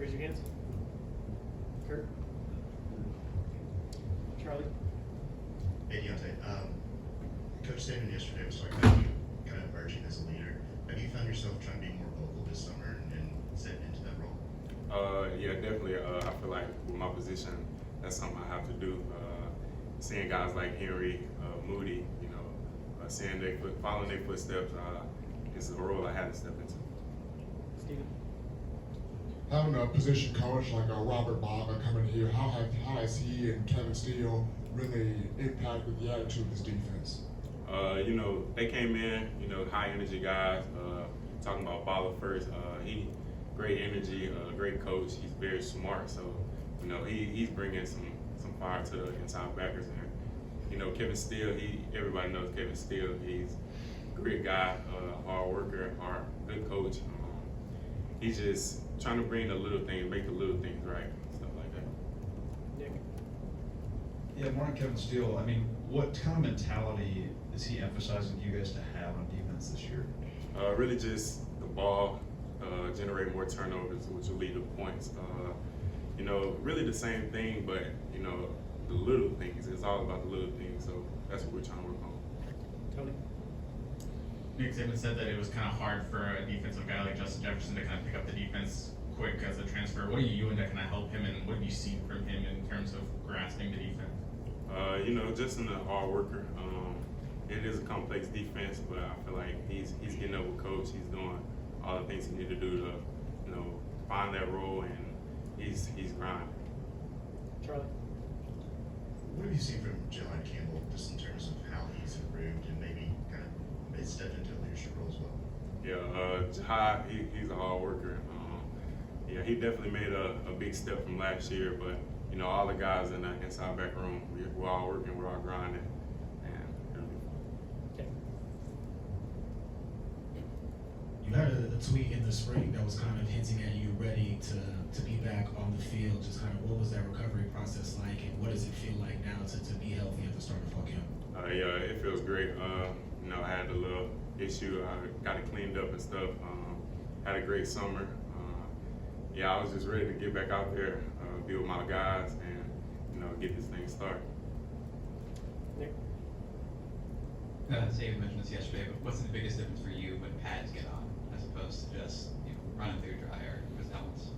Raise your hands. Kurt. Charlie. Hey, Deontae. Coach Saban yesterday was talking about you kind of emerging as a leader. Have you found yourself trying to be more vocal this summer and stepping into that role? Yeah, definitely. I feel like with my position, that's something I have to do. Seeing guys like Henry, Moody, following their footsteps, is a role I had to step into. Steven. Having a position coach like Robert Baba coming here, how has he and Kevin Steele really impacted the attitude of this defense? They came in, high energy guys, talking about Baba first. He great energy, great coach. He's very smart, so he's bringing some fire to the inside backers. And Kevin Steele, everybody knows Kevin Steele. He's a great guy, hard worker, good coach. He's just trying to bring the little things, make the little things right, stuff like that. Nick. Yeah, Martin Kevin Steele, what kind of mentality is he emphasizing you guys to have on defense this year? Really just the ball, generate more turnovers, which will lead to points. Really the same thing, but the little things. It's all about the little things, so that's what we're trying to work on. Tony. Nick Saban said that it was kind of hard for a defensive guy like Justin Jefferson to kind of pick up the defense quick as a transfer. What are you doing to kind of help him, and what have you seen from him in terms of grasping the defense? Justin a hard worker. It is a complex defense, but I feel like he's getting up with coach. He's doing all the things he need to do to, find that role, and he's grinding. Charlie. What have you seen from Campbell just in terms of how he's improved and maybe kind of stepped into a leadership role as well? Yeah, he's a hard worker. He definitely made a big step from last year, but all the guys in the inside back room, we're all working, we're all grinding, and it'll be fun. Okay. You had a tweet in the spring that was kind of hinting at you ready to be back on the field. Just kind of what was that recovery process like, and what does it feel like now to be healthy at the start of fall camp? Yeah, it feels great. I had a little issue. I got it cleaned up and stuff. Had a great summer. I was just ready to get back out there, be with my guys, and get this thing started. Nick. Saban mentioned this yesterday, but what's the biggest difference for you when pads get on, as opposed to just running through dry air with helmets?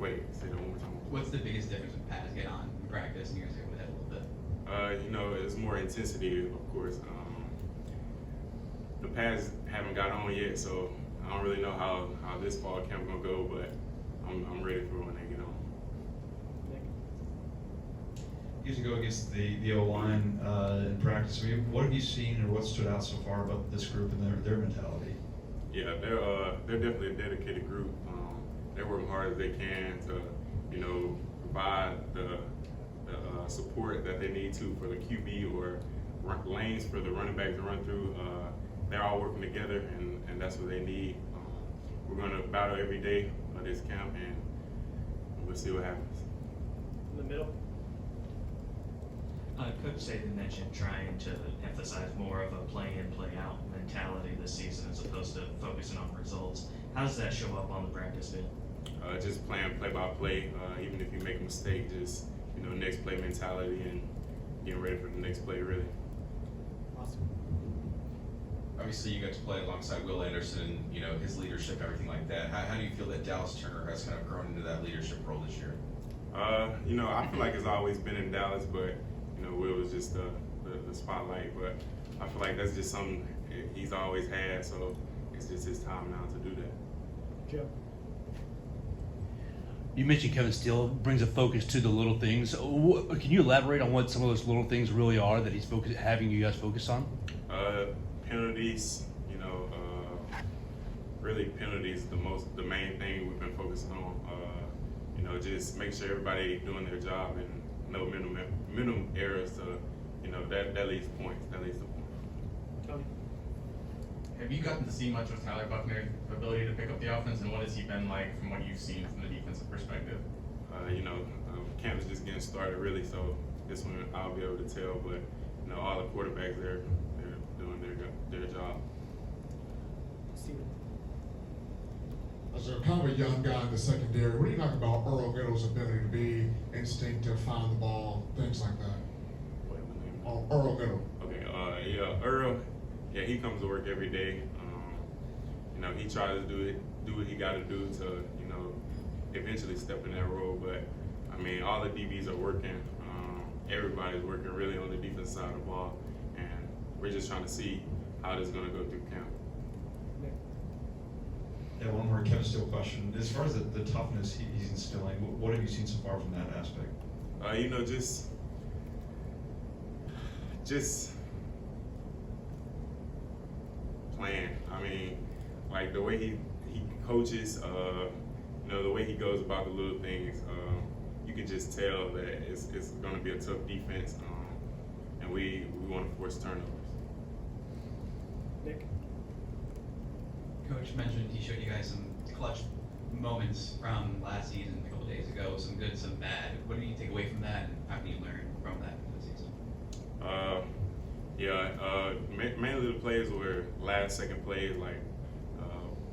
Wait, say that one more time. What's the biggest difference when pads get on in practice, and you're able to hit a little bit? It's more intensity, of course. The pads haven't got on yet, so I don't really know how this fall camp gonna go, but I'm ready for when they get on. Nick. You used to go against the O-line in practice. What have you seen, or what stood out so far about this group and their mentality? Yeah, they're definitely a dedicated group. They work hard as they can to, provide the support that they need to for the QB or lanes for the running backs to run through. They're all working together, and that's what they need. We're going to battle every day of this camp, and we'll see what happens. In the middle. Coach Saban mentioned trying to emphasize more of a play-in, play-out mentality this season as opposed to focusing on results. How does that show up on the practice field? Just playing play-by-play. Even if you make a mistake, just next play mentality and getting ready for the next play, really. Awesome. Obviously, you got to play alongside Will Anderson, his leadership, everything like that. How do you feel that Dallas Turner has kind of grown into that leadership role this year? I feel like it's always been in Dallas, but Will was just the spotlight. But I feel like that's just something he's always had, so it's just his time now to do that. Joe. You mentioned Kevin Steele brings a focus to the little things. Can you elaborate on what some of those little things really are that he's having you guys focus on? Penalties, really penalties the main thing we've been focusing on. Just make sure everybody doing their job and no minimum errors. That leads to points. Tony. Have you gotten to see much of Tyler Buckner's ability to pick up the offense, and what has he been like from what you've seen from the defensive perspective? Camp is just getting started, really, so this one I'll be able to tell, but all the quarterbacks, they're doing their job. Steven. I was as a kind of a young guy in the secondary, what do you like about Earl Middle's ability to be instinctive, find the ball, things like that? Wait, my name? Earl Middle. Okay, yeah, Earl, yeah, he comes to work every day. You know, he tries to do what he got to do to, you know, eventually step in that role. But I mean, all the DBs are working. Everybody's working really on the defense side of the ball, and we're just trying to see how this is going to go through camp. Nick. Yeah, one more Kevin Steele question. As far as the toughness he's instilling, what have you seen so far from that aspect? You know, just playing. I mean, like the way he coaches, you know, the way he goes about the little things, you can just tell that it's going to be a tough defense, and we want to force turnovers. Nick. Coach mentioned he showed you guys some clutch moments from last season, a couple days ago, some good, some bad. What do you take away from that, and how can you learn from that this season? Mainly the plays were last-second plays, like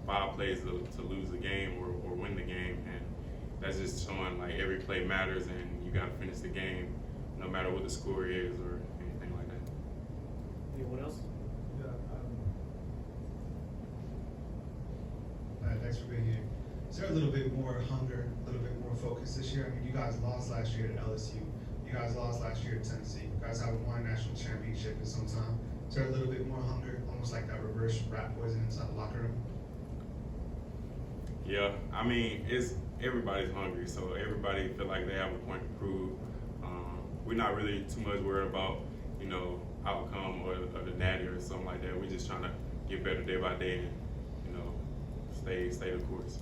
5 plays to lose the game or win the game, and that's just showing like every play matters, and you got to finish the game, no matter what the score is or anything like that. Anyone else? Yeah, thanks for being here. Is there a little bit more hunger, a little bit more focus this year? I mean, you guys lost last year to LSU. You guys lost last year to Tennessee. You guys haven't won a national championship in some time. Is there a little bit more hunger, almost like that reverse rat poison inside the locker room? Yeah, I mean, everybody's hungry, so everybody feel like they have a point to prove. We're not really too much worried about, you know, outcome or the natty or something like that. We're just trying to get better day by day and, you know, stay the course.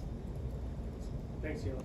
Thanks, Deontae.